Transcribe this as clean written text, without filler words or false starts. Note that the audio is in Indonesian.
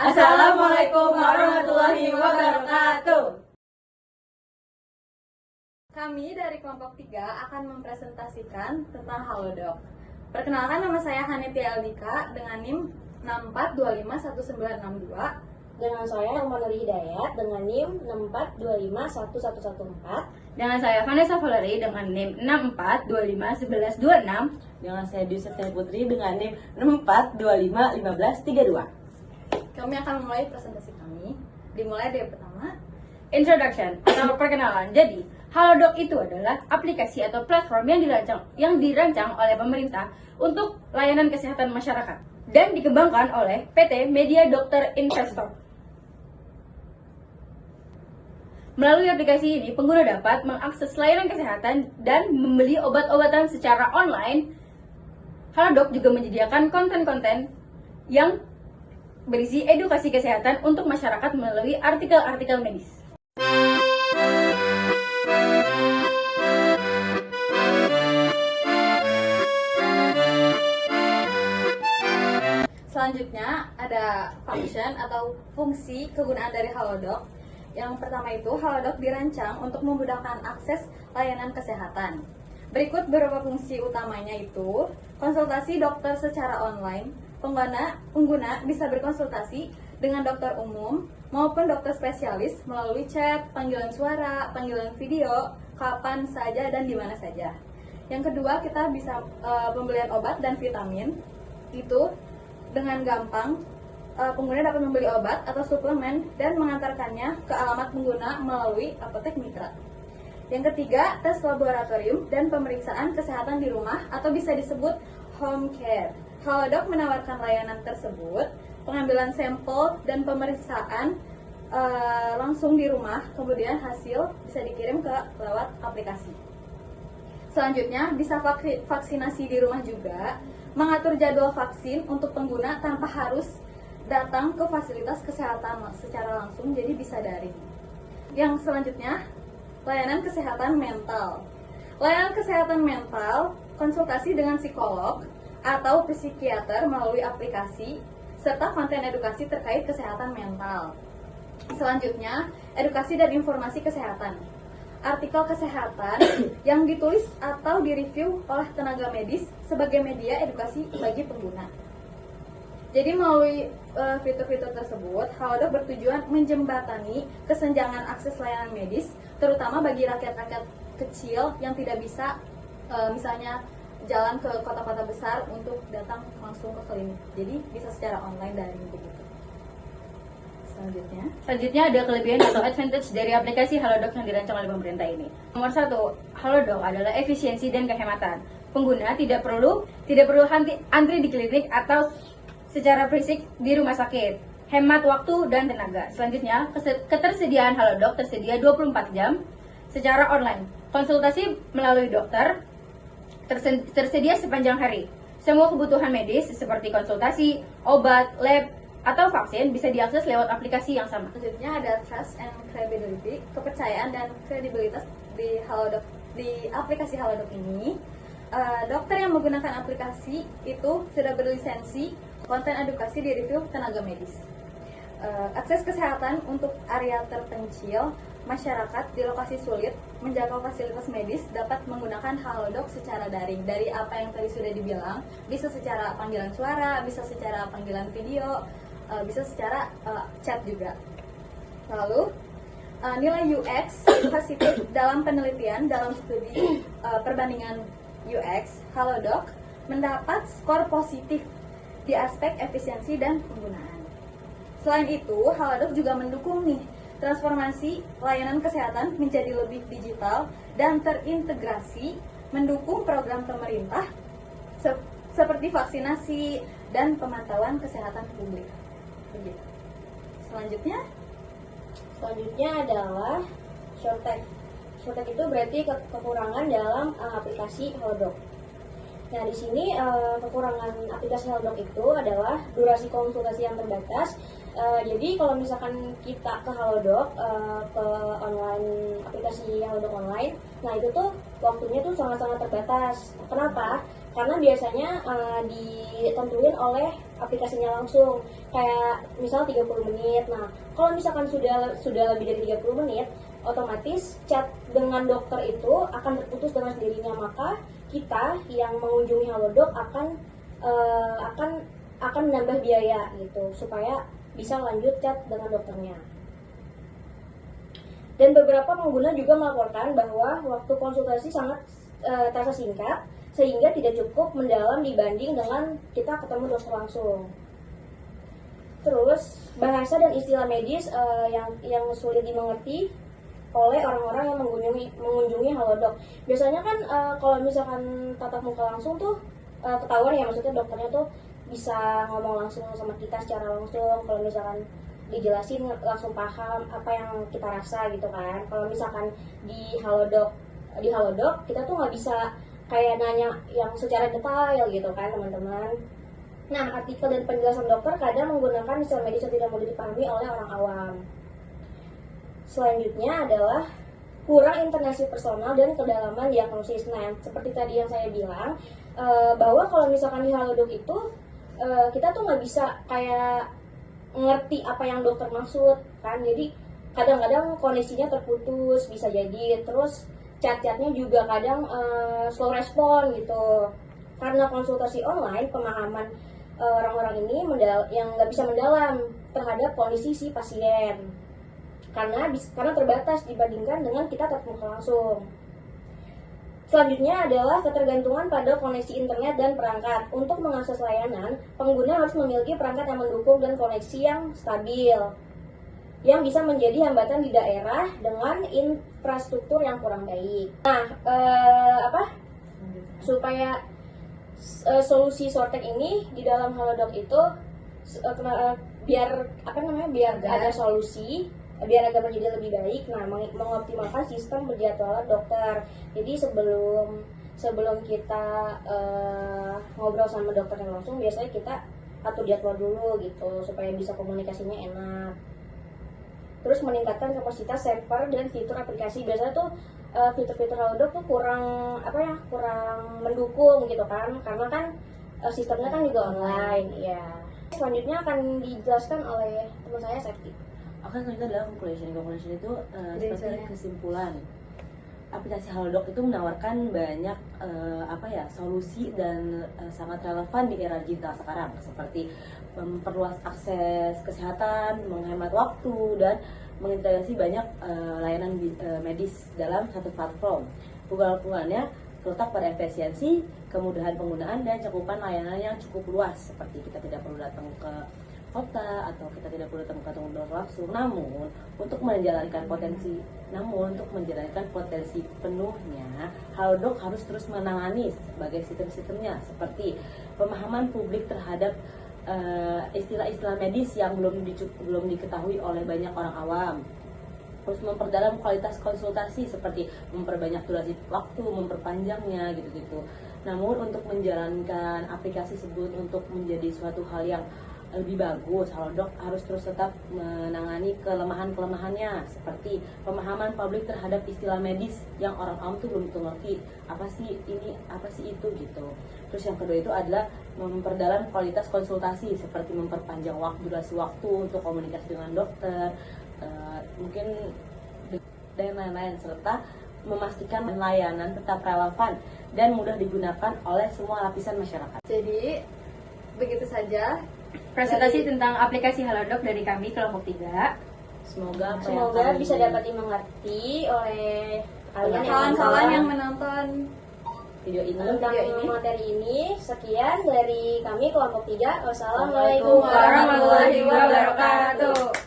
Assalamualaikum warahmatullahi wabarakatuh. Kami dari kelompok 3 akan mempresentasikan tentang Halodoc. Perkenalkan, nama saya Hanitia Aldika dengan NIM 64251962. Dengan saya Nuri Hidayat dengan NIM 64251114. Dengan saya Vanessa Valery dengan NIM 64251126. Dengan saya Dwi Septia Putri dengan NIM 64251532. Kami akan memulai presentasi kami. Dimulai dari pertama. Introduction atau perkenalan. Jadi, Halodoc itu adalah aplikasi atau platform yang dirancang oleh pemerintah untuk layanan kesehatan masyarakat dan dikembangkan oleh PT Media Dokter Investor. Melalui aplikasi ini, pengguna dapat mengakses layanan kesehatan dan membeli obat-obatan secara online. Halodoc juga menyediakan konten-konten yang berisi edukasi kesehatan untuk masyarakat melalui artikel-artikel medis. Selanjutnya ada function atau fungsi kegunaan dari Halodoc. Yang pertama itu, Halodoc dirancang untuk memudahkan akses layanan kesehatan. Berikut beberapa fungsi utamanya itu: konsultasi dokter secara online. Pengguna bisa berkonsultasi dengan dokter umum maupun dokter spesialis melalui chat, panggilan suara, panggilan video, kapan saja dan di mana saja. Yang kedua, kita bisa pembelian obat dan vitamin. Itu dengan gampang pengguna dapat membeli obat atau suplemen dan mengantarkannya ke alamat pengguna melalui apotek mitra. Yang ketiga, tes laboratorium dan pemeriksaan kesehatan di rumah atau bisa disebut home care. Halodoc menawarkan layanan tersebut, pengambilan sampel dan pemeriksaan langsung di rumah, kemudian hasil bisa dikirim lewat aplikasi. Selanjutnya, bisa vaksinasi di rumah juga, mengatur jadwal vaksin untuk pengguna tanpa harus datang ke fasilitas kesehatan secara langsung, jadi bisa daring. Yang selanjutnya, layanan kesehatan mental. Layanan kesehatan mental, konsultasi dengan psikolog atau psikiater melalui aplikasi, serta konten edukasi terkait kesehatan mental. Selanjutnya, edukasi dan informasi kesehatan. Artikel kesehatan yang ditulis atau direview oleh tenaga medis sebagai media edukasi bagi pengguna. Jadi melalui fitur-fitur tersebut, Halodoc bertujuan menjembatani kesenjangan akses layanan medis, terutama bagi rakyat-rakyat kecil yang tidak bisa misalnya jalan ke kota-kota besar untuk datang langsung ke klinik. Jadi bisa secara online dari begitu. Selanjutnya ada kelebihan atau advantage dari aplikasi Halodoc yang dirancang oleh pemerintah ini. Nomor 1, Halodoc adalah efisiensi dan kehematan. Pengguna tidak perlu antri di klinik atau secara fisik di rumah sakit, hemat waktu dan tenaga. Selanjutnya, ketersediaan Halodoc tersedia 24 jam secara online. Konsultasi melalui dokter tersedia sepanjang hari. Semua kebutuhan medis seperti konsultasi, obat, lab, atau vaksin bisa diakses lewat aplikasi yang sama. Selanjutnya ada trust and credibility, kepercayaan dan kredibilitas di Halodoc, di aplikasi Halodoc ini. Dokter yang menggunakan aplikasi itu sudah berlisensi, konten edukasi di review tenaga medis. Akses kesehatan untuk area terpencil, masyarakat di lokasi sulit menjangkau fasilitas medis dapat menggunakan Halodoc secara daring. Dari apa yang tadi sudah dibilang, bisa secara panggilan suara, bisa secara panggilan video, bisa secara chat juga. Lalu nilai UX positif dalam penelitian dalam studi perbandingan UX, Halodoc mendapat skor positif di aspek efisiensi dan penggunaan. Selain itu, Halodoc juga mendukung transformasi layanan kesehatan menjadi lebih digital dan terintegrasi, mendukung program pemerintah seperti vaksinasi dan pemantauan kesehatan publik. Begitu. Selanjutnya adalah shortcut. Shortcut itu berarti kekurangan dalam aplikasi Halodoc. Nah, di sini kekurangan aplikasi Halodoc itu adalah durasi konsultasi yang terbatas. Jadi kalau misalkan kita ke Halodoc, ke online aplikasi Halodoc online, nah itu tuh waktunya tuh sangat-sangat terbatas. Kenapa? Karena biasanya ditentuin oleh aplikasinya langsung, kayak misal 30 menit. Nah, kalau misalkan sudah lebih dari 30 menit, otomatis chat dengan dokter itu akan terputus dengan sendirinya. Maka kita yang mengunjungi Halodoc akan menambah biaya gitu supaya bisa lanjut chat dengan dokternya. Dan beberapa pengguna juga melaporkan bahwa waktu konsultasi sangat terasa singkat sehingga tidak cukup mendalam dibanding dengan kita ketemu dokter langsung. Terus bahasa dan istilah medis yang sulit dimengerti oleh orang-orang yang mengunjungi Halodoc. Biasanya kan kalau misalkan tatap muka langsung tuh ketahuan ya, maksudnya dokternya tuh bisa ngomong langsung sama kita secara langsung. Kalau misalkan dijelasin langsung paham apa yang kita rasa gitu kan. Kalau misalkan di Halodoc kita tuh nggak bisa kayak nanya yang secara detail gitu kan teman-teman. Nah, artikel dan penjelasan dokter kadang menggunakan istilah medis yang tidak mudah dipahami oleh orang awam. Selanjutnya adalah kurang intonasi personal dan kedalaman diagnosis. Nah, seperti tadi yang saya bilang, bahwa kalau misalkan di Halodoc itu kita tuh nggak bisa kayak ngerti apa yang dokter maksud kan. Jadi kadang-kadang koneksinya terputus, bisa jadi. Terus chat-chatnya juga kadang slow respon gitu. Karena konsultasi online, pemahaman orang-orang ini yang nggak bisa mendalam terhadap kondisi si pasien. Karena terbatas dibandingkan dengan kita tatap muka langsung. Selanjutnya adalah ketergantungan pada koneksi internet dan perangkat. Untuk mengakses layanan, pengguna harus memiliki perangkat yang mendukung dan koneksi yang stabil, yang bisa menjadi hambatan di daerah dengan infrastruktur yang kurang baik. Nah, supaya solusi Sortek ini di dalam Halodoc itu biar ada solusi, biar agak menjadi lebih baik. Nah, mengoptimalkan sistem berjadwalan dokter. Jadi sebelum kita ngobrol sama dokternya langsung, biasanya kita atur jadwal dulu gitu supaya bisa komunikasinya enak. Terus meningkatkan kapasitas server dan fitur aplikasi. Biasanya tuh fitur-fitur Halodoc tuh kurang mendukung gitu kan, karena kan sistemnya kan juga online ya. Selanjutnya akan dijelaskan oleh teman saya Septi. Oke, selanjutnya adalah conclusion itu seperti kesimpulan. Aplikasi Halodoc itu menawarkan banyak solusi dan sangat relevan di era digital sekarang, seperti memperluas akses kesehatan, menghemat waktu, dan mengintegrasi banyak layanan medis dalam satu platform. Keunggulannya terletak pada efisiensi, kemudahan penggunaan, dan cakupan layanan yang cukup luas, seperti kita tidak perlu datang ke kota atau kita tidak perlu datang ke dokter langsung. Namun untuk menjalankan potensi penuhnya, Halodoc harus terus menangani sebagai sistemnya, seperti pemahaman publik terhadap istilah-istilah medis yang belum diketahui oleh banyak orang awam. Terus memperdalam kualitas konsultasi, seperti memperbanyak durasi waktu, memperpanjangnya gitu-gitu. Namun untuk menjalankan aplikasi tersebut untuk menjadi suatu hal yang lebih bagus, Halodoc harus terus tetap menangani kelemahan-kelemahannya, seperti pemahaman publik terhadap istilah medis yang orang awam tuh belum ngerti apa sih ini, apa sih itu gitu. Terus yang kedua itu adalah memperdalam kualitas konsultasi, seperti memperpanjang durasi waktu untuk komunikasi dengan dokter, mungkin dan lain-lain, serta memastikan layanan tetap relevan dan mudah digunakan oleh semua lapisan masyarakat. Jadi begitu saja Presentasi tentang aplikasi Halodoc dari kami kelompok 3. Semoga bisa dapat dimengerti oleh kawan-kawan yang menonton video ini. tentang materi ini. Sekian dari kami kelompok 3. Wassalamualaikum Warahmatullahi wabarakatuh.